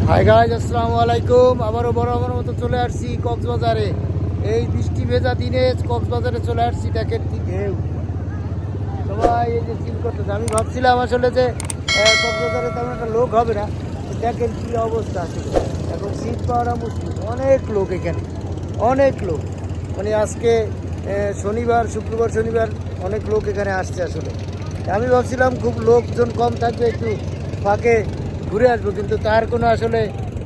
Hi guys, আসসালামু আলাইকুম। আবারও বরাবর মতো চলে আসছি কক্সবাজারে। এই বৃষ্টি ভেজা দিনে কক্সবাজারে চলে আসছি। দেখেন কি ঢেউ, সবাই এই যে চিল করতেছে। আমি ভাবছিলাম আসলে যে কক্সবাজারে তেমন একটা লোক হবে না, দেখেন কি অবস্থা। আসলে এখন সিট পাওয়াটা মুশকিল, অনেক লোক এখানে, অনেক লোক। মানে আজকে শনিবার, শুক্রবার শনিবার অনেক লোক এখানে আসছে। আসলে আমি ভাবছিলাম খুব লোকজন কম থাকবে, একটু ফাঁকে ঘুরে আসবো, কিন্তু তার কোনো আসলে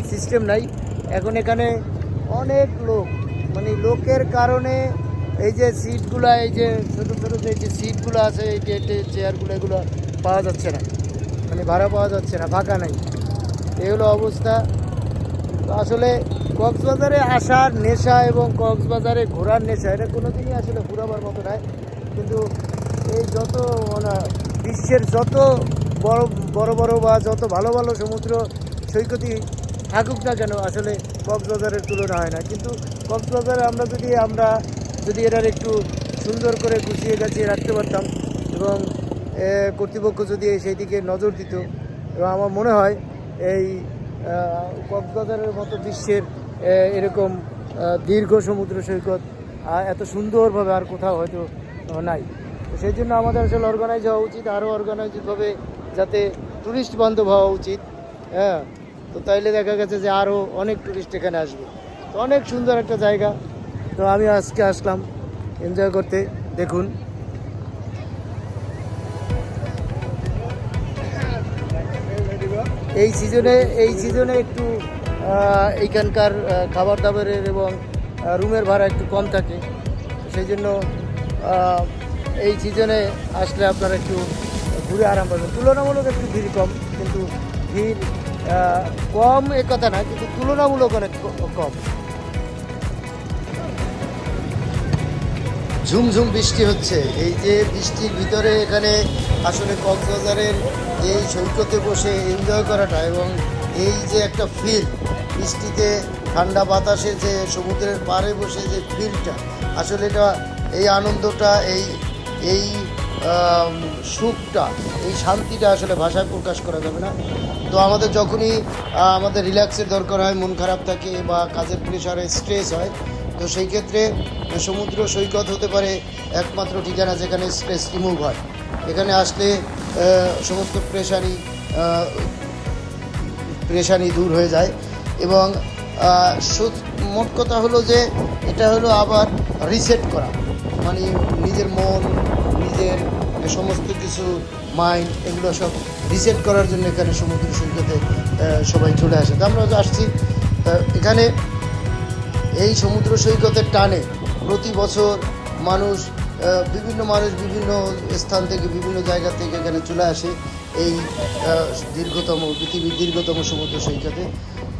সিস্টেম নাই। এখন এখানে অনেক লোক, মানে লোকের কারণে এই যে সিটগুলো, এই যে ছোটো ছোটো যে সিটগুলো আছে, এই চেয়ারগুলো, এগুলো পাওয়া যাচ্ছে না, মানে ভাড়া পাওয়া যাচ্ছে না, ফাঁকা নাই। এই হলো অবস্থা। তো আসলে কক্সবাজারে আসার নেশা এবং কক্সবাজারে ঘোরার নেশা, এটা কোনো দিনই আসলে ঘোরাবার মতো নয়। কিন্তু এই যত মানে বিশ্বের যত বড় বড় বড় বা যত ভালো ভালো সমুদ্র সৈকতই থাকুক না কেন, আসলে কক্সবাজারের তুলনা হয় না। কিন্তু কক্সবাজারে আমরা যদি এটার একটু সুন্দর করে গুছিয়ে গাছিয়ে রাখতে পারতাম, এবং কর্তৃপক্ষ যদি সেই দিকে নজর দিত, এবং আমার মনে হয় এই কক্সবাজারের মতো বিশ্বের এরকম দীর্ঘ সমুদ্র সৈকত এত সুন্দরভাবে আর কোথাও হয়তো নাই। তো সেই জন্য আমাদের আসলে অর্গানাইজ হওয়া উচিত, আরও অর্গানাইজভাবে, যাতে ট্যুরিস্ট বান্ধব হওয়া উচিত। হ্যাঁ, তো তাইলে দেখা গেছে যে আরও অনেক ট্যুরিস্ট এখানে আসবে। তো অনেক সুন্দর একটা জায়গা। তো আমি আজকে আসলাম এনজয় করতে। দেখুন, এই সিজনে একটু এইখানকার খাবার দাবারের এবং রুমের ভাড়া একটু কম থাকে। সেই জন্য আহ, এই সিজনে আসলে আপনারা একটু ঘুরে আরাম পাবেন। তুলনামূলক একটু ভিড় কম, কিন্তু ভিড় কম এ কথা না, কিন্তু তুলনামূলক অনেক কম। ঝুমঝুম বৃষ্টি হচ্ছে। এই যে বৃষ্টির ভিতরে এখানে আসলে কক্সবাজারের এই সৈকতে বসে এনজয় করাটা, এবং এই যে একটা ফিল, বৃষ্টিতে ঠান্ডা বাতাসে যে সমুদ্রের পাড়ে বসে যে ফিলটা, আসলে এটা, এই আনন্দটা, এই এই সুখটা, এই শান্তিটা আসলে ভাষায় প্রকাশ করা যাবে না। তো আমাদের যখনই আমাদের রিল্যাক্সের দরকার হয়, মন খারাপ থাকে বা কাজের প্রেশারে স্ট্রেস হয়, তো সেই ক্ষেত্রে সমুদ্র সৈকত হতে পারে একমাত্র ঠিকানা যেখানে স্ট্রেস রিমুভ হয়। এখানে আসলে সমস্ত প্রেশানি দূর হয়ে যায়। এবং মোট কথা হলো যে এটা হলো আবার রিসেট করা, মানে নিজের মন, নিজের সমস্ত কিছু মাইন্ড, এগুলো সব রিসেট করার জন্য এখানে সমুদ্র সৈকতে সবাই চলে আসে। তো আমরা আসছি এখানে এই সমুদ্র সৈকতের টানে প্রতি বছর বিভিন্ন মানুষ বিভিন্ন স্থান থেকে, বিভিন্ন জায়গা থেকে এখানে চলে আসে এই পৃথিবীর দীর্ঘতম সমুদ্র সৈকতে।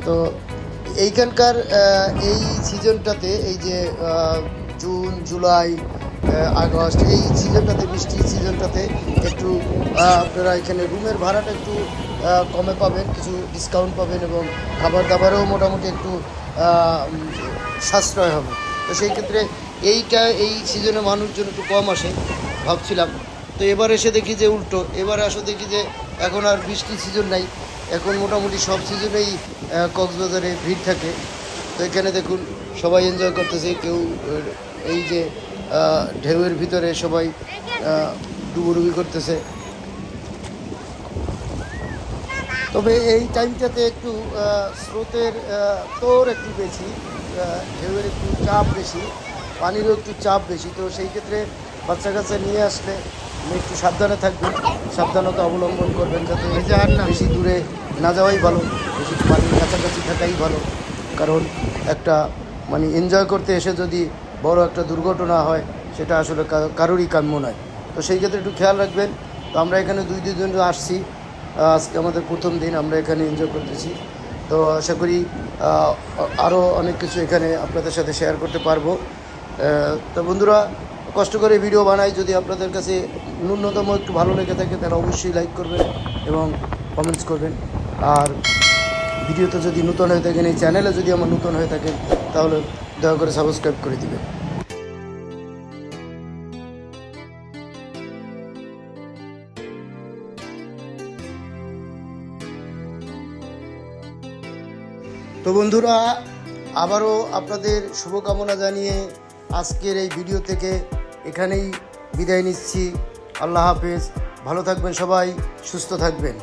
তো এইখানকার এই সিজনটাতে, এই যে জুন, জুলাই, আগস্ট, এই সিজনটাতে, বৃষ্টির সিজনটাতে একটু আপনারা এখানে রুমের ভাড়াটা একটু কমে পাবেন, কিছু ডিসকাউন্ট পাবেন, এবং খাবার দাবারেও মোটামুটি একটু সাশ্রয় হবে। তো সেই ক্ষেত্রে এই সিজনে মানুষজন একটু কম আসে ভাবছিলাম। তো এবার এসে দেখি যে উল্টো, এবার দেখি যে এখন আর বৃষ্টির সিজন নাই, এখন মোটামুটি সব সিজনেই কক্সবাজারে ভিড় থাকে। তো এখানে দেখুন সবাই এনজয় করতেছে, কেউ এই যে ঢেউয়ের ভিতরে সবাই ডুবুডুবি করতেছে। তবে এই টাইমটাতে একটু স্রোতের তোর একটু বেশি, ঢেউয়ের একটু চাপ বেশি, পানিরও একটু চাপ বেশি। তো সেই ক্ষেত্রে বাচ্চা কাচ্চা নিয়ে আসলে একটু সাবধানে থাকবেন, সাবধানতা অবলম্বন করবেন, যাতে বেশি দূরে না যাওয়াই ভালো, বেশি পানির কাছাকাছি থাকাই ভালো। কারণ একটা মানে এনজয় করতে এসে যদি বড় একটা দুর্ঘটনা হয়, সেটা আসলে কারোরই কাম্য নয়। তো সেই ক্ষেত্রে একটু খেয়াল রাখবেন। তো আমরা এখানে 2 দিন আসছি, আজকে আমাদের প্রথম দিন, আমরা এখানে এনজয় করতেছি। তো আশা করি আরও অনেক কিছু এখানে আপনাদের সাথে শেয়ার করতে পারবো। তো বন্ধুরা, কষ্ট করে ভিডিও বানাই, যদি আপনাদের কাছে ন্যূনতম একটু ভালো লেগে থাকে তাহলে অবশ্যই লাইক করবেন এবং কমেন্টস করবেন। আর ভিডিওতে যদি নতুন হয়ে থাকেন, এই চ্যানেলে যদি আমার নতুন হয়ে থাকেন, তাহলে দয়া করে সাবস্ক্রাইব করে দিবেন। তো বন্ধুরা, আবারও আপনাদের শুভকামনা জানিয়ে আজকের এই ভিডিও থেকে এখানেই বিদায় নিচ্ছি। আল্লাহ হাফেজ, ভালো থাকবেন সবাই, সুস্থ থাকবেন।